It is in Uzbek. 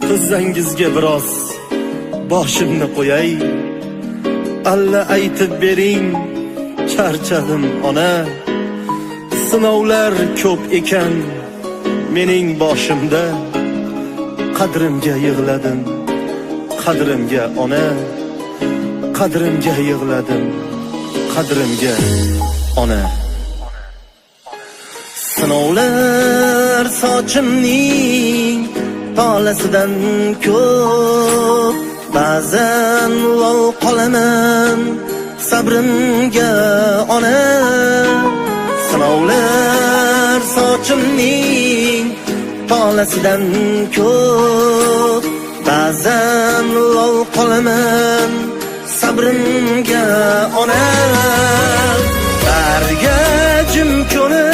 tizzangizga biroz boshimni qo'yay. Alla aytib bering, charchadim ona. Sinovlar ko'p ekan mening boshimda. Qadrimga yig'ladim, qadrimga ona. Qadrimga yig'ladim, qadrimga ona. Sinovlar sochimning tolasidan ko'p. Ba'zan lol qolaman sabrimga ona. Sinovlar sochimning tolasidan ko'p. Ba'zan lol qolaman sabrimga ona. Barga jim ko'nib